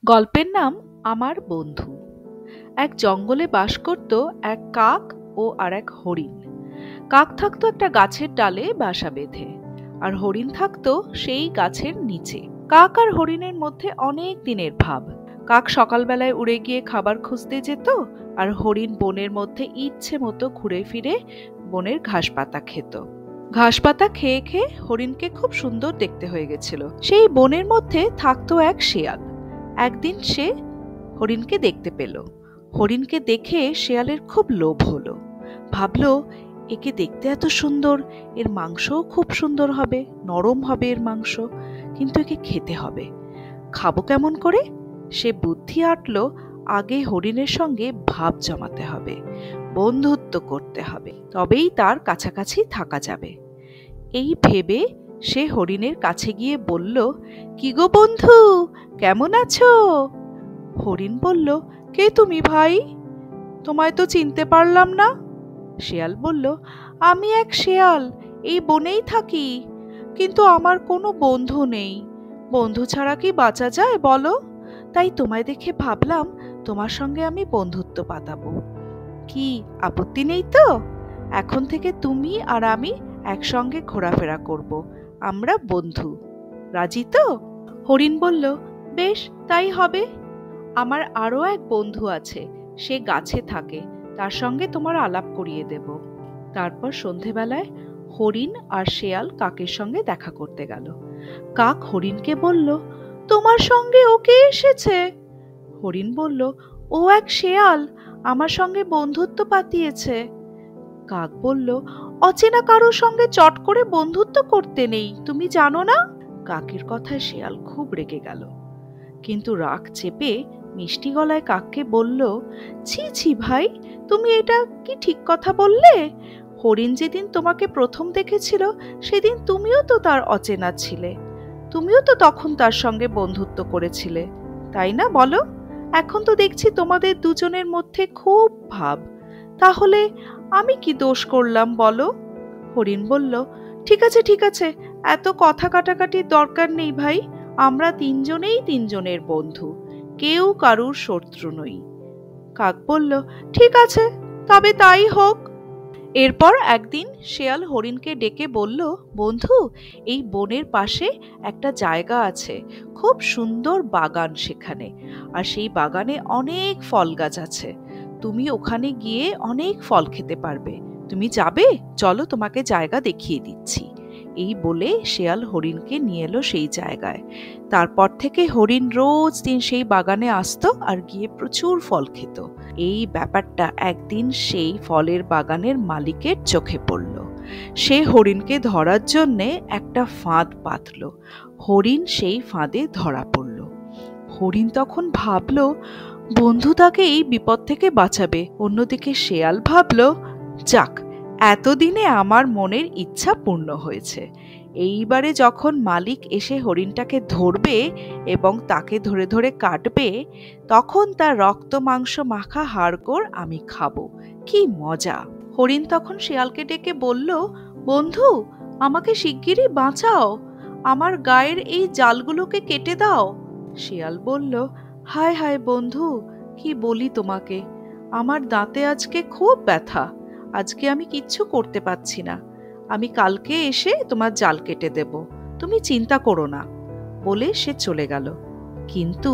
গল্পের নাম আমার বন্ধু। এক জঙ্গলে বাস করত এক কাক ও আর এক হরিণ। কাক থাকতো একটা গাছের ডালে বাসা বেঁধে, আর হরিণ থাকতো সেই গাছের নিচে। কাক আর হরিণের মধ্যে অনেক দিনের ভাব। কাক সকালবেলায় উড়ে গিয়ে খাবার খুঁজতে যেত, আর হরিণ বনের মধ্যে ইচ্ছে মতো ঘুরে ফিরে বনের ঘাস পাতা খেত। ঘাস পাতা খেয়ে খেয়ে হরিণকে খুব সুন্দর দেখতে হয়ে গেছিল। সেই বনের মধ্যে থাকতো এক শেয়াল। একদিন সে হরিণকে দেখতে পেল। হরিণকে দেখে শেয়ালের খুব লোভ হলো। ভাবলো, একে দেখতে এত সুন্দর, এর মাংসও খুব সুন্দর হবে, নরম হবে এর মাংস, কিন্তু একে খেতে হবে। খাবো কেমন করে? সে বুদ্ধি আঁটলো, আগে হরিণের সঙ্গে ভাব জমাতে হবে, বন্ধুত্ব করতে হবে, তবেই তার কাছাকাছি থাকা যাবে। এই ভেবে সে হরিণের কাছে গিয়ে বলল, কি গো বন্ধু, কেমন আছো? হরিণ বলল, কে তুমি ভাই? তোমায় তো চিনতে পারলাম না। শেয়াল বলল, আমি এক শেয়াল, এই বনেই থাকি, কিন্তু আমার কোনো বন্ধু নেই। বন্ধু ছাড়া কি বাঁচা যায় বলো? তাই তোমায় দেখে ভাবলাম তোমার সঙ্গে আমি বন্ধুত্ব পাতাবো। কি আপত্তি নেই তো? এখন থেকে তুমি আর আমি একসঙ্গে ঘোরাফেরা করব, আমরা বন্ধু। রাজি তো? হরিণ বলল, বেশ, তাই হবে। আমার আরও এক বন্ধু আছে, সে গাছে থাকে, তার সঙ্গে তোমার আলাপ করিয়ে দেব। তারপর সন্ধেবেলায় হরিণ আর শেয়াল কাকের সঙ্গে দেখা করতে গেল। কাক হরিণকে বলল, তোমার সঙ্গে ও কে এসেছে? হরিণ বলল, ও এক শেয়াল, আমার সঙ্গে বন্ধুত্ব পাতিয়েছে। কাক বলল, অচেনা কারোর সঙ্গে চট করে বন্ধুত্ব করতে নেই, তুমি জানো না? কাকের কথায় শেয়াল খুব রেগে গেল, কিন্তু রাগ চেপে মিষ্টি গলায় কাককে বলল, ছি ছি ভাই, তুমি এটা কি ঠিক কথা বললে? হরিণ যেদিন তোমাকে প্রথম দেখেছিল সেদিন তুমিও তো তার অচেনা ছিলে, তুমিও তো তখন তার সঙ্গে বন্ধুত্ব করেছিলে, তাই না বলো? এখন তো দেখছি তোমাদের দুজনের মধ্যে খুব ভাব, তাহলে আমি কি দোষ করলাম বলো? হরিণ বলল, ঠিক আছে ঠিক আছে, এত কথা কাটাকাটির দরকার নেই ভাই, আমরা তিনজনেই তিনজনের বন্ধু, কেউ কারুর শত্রু নই। কাক বলল, ঠিক আছে, তবে তাই হোক। এরপর একদিন শেয়াল হরিণকে ডেকে বলল, বন্ধু, এই বনের পাশে একটা জায়গা আছে, খুব সুন্দর বাগান সেখানে, আর সেই বাগানে অনেক ফল গাছ আছে, তুমি ওখানে গিয়ে অনেক ফল খেতে পারবে, তুমি যাবে? চলো, তোমাকে জায়গা দেখিয়ে দিচ্ছি। এই বলে শেয়াল হরিণকে নিয়ে এলো সেই জায়গায়। তারপর থেকে হরিণ রোজ দিন সেই বাগানে আসতো আর গিয়ে প্রচুর ফল খেত। এই ব্যাপারটা একদিন সেই ফলের বাগানের মালিকের চোখে পড়ল। সে হরিণকে ধরার জন্যে একটা ফাঁদ পাতল। হরিণ সেই ফাঁদে ধরা পড়ল। হরিণ তখন ভাবল, বন্ধু তাকে এই বিপদ থেকে বাঁচাবে। অন্যদিকে শেয়াল ভাবল, যাক, এতদিনে আমার মনের ইচ্ছা পূর্ণ হয়েছে। এইবারে যখন মালিক এসে হরিণটাকে ধরবে এবং তাকে ধরে ধরে কাটবে, তখন তার রক্ত মাংস মাখা হাড়গোড় আমি খাবো, কি মজা! হরিণ তখন শিয়ালকে ডেকে বলল, বন্ধু, আমাকে শিগগিরই বাঁচাও, আমার গায়ের এই জালগুলোকে কেটে দাও। শিয়াল বলল, হায় হায় বন্ধু, কি বলি তোমাকে, আমার দাঁতে আজকে খুব ব্যথা, আজকে আমি কিচ্ছু করতে পারছি না, আমি কালকে এসে তোমার জাল কেটে দেব, তুমি চিন্তা করো না। বলে সে চলে গেল। কিন্তু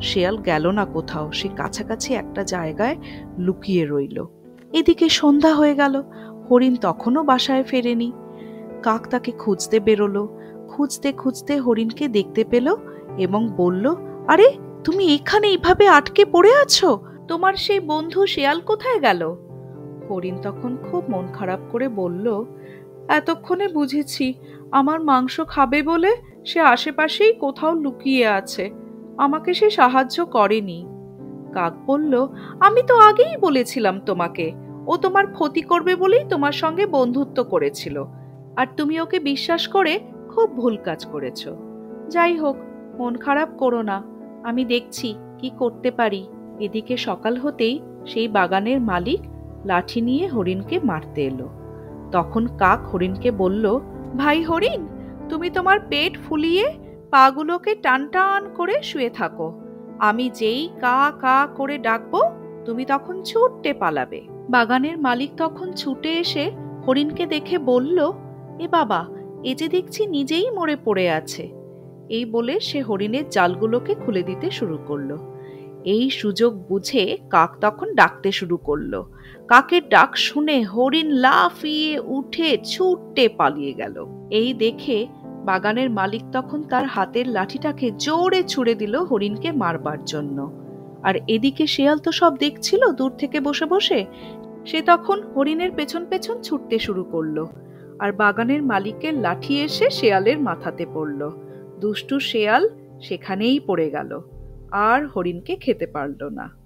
শেয়াল গেল না কোথাও, সে কাছাকাছি একটা জায়গায় লুকিয়ে রইল। এদিকে সন্ধ্যা হয়ে গেল, হরিণ তখনও বাসায় ফেরেনি। কাক তাকে খুঁজতে বেরোলো। খুঁজতে খুঁজতে হরিণকে দেখতে পেল এবং বলল, আরে, তুমি এখানে এইভাবে আটকে পড়ে আছো, তোমার সেই বন্ধু শেয়াল কোথায় গেল? হরিণ তখন খুব মন খারাপ করে বলল, এতক্ষণে বুঝেছি আমার মাংস খাবে বলে সে আশেপাশেই কোথাও লুকিয়ে আছে, আমাকে সে সাহায্য করেনি। কাক বলল, আমি তো আগেই বলেছিলাম তোমাকে, ও তোমার ক্ষতি করবে বলেই তোমার সঙ্গে বন্ধুত্ব করেছিল, আর তুমি ওকে বিশ্বাস করে খুব ভুল কাজ করেছো। যাই হোক, মন খারাপ করো না, আমি দেখছি কি করতে পারি। এদিকে সকাল হতেই সেই বাগানের মালিক লাঠি নিয়ে হরিণকে মারতে এলো। তখন কাক হরিণকে বলল, ভাই হরিণ, তুমি তোমার পেট ফুলিয়ে পাগুলোকে টান টান করে শুয়ে থাকো, আমি যেই কা কা করে ডাকবো তুমি তখন ছুটে পালাবে। বাগানের মালিক তখন ছুটে এসে হরিণকে দেখে বলল, এ বাবা, এ যে দেখছি নিজেই মরে পড়ে আছে। এই বলে সে হরিণের জালগুলোকে খুলে দিতে শুরু করলো। এই সুযোগ বুঝে কাক তখন ডাকতে শুরু করলো। কাকের ডাক শুনে হরিণ লাফিয়ে উঠে ছুটে পালিয়ে গেল। এই দেখে বাগানের মালিক তখন তার হাতের লাঠিটাকে জোরে ছুড়ে দিল হরিণকে মারবার জন্য। আর এদিকে শেয়াল তো সব দেখছিল দূর থেকে বসে বসে। সে তখন হরিণের পেছন পেছন ছুটতে শুরু করলো। আর বাগানের মালিকের লাঠি এসে শেয়ালের মাথাতে পড়ল। দুষ্টু শেয়াল সেখানেই পড়ে গেল, আর হরিণকে খেতে পারল না।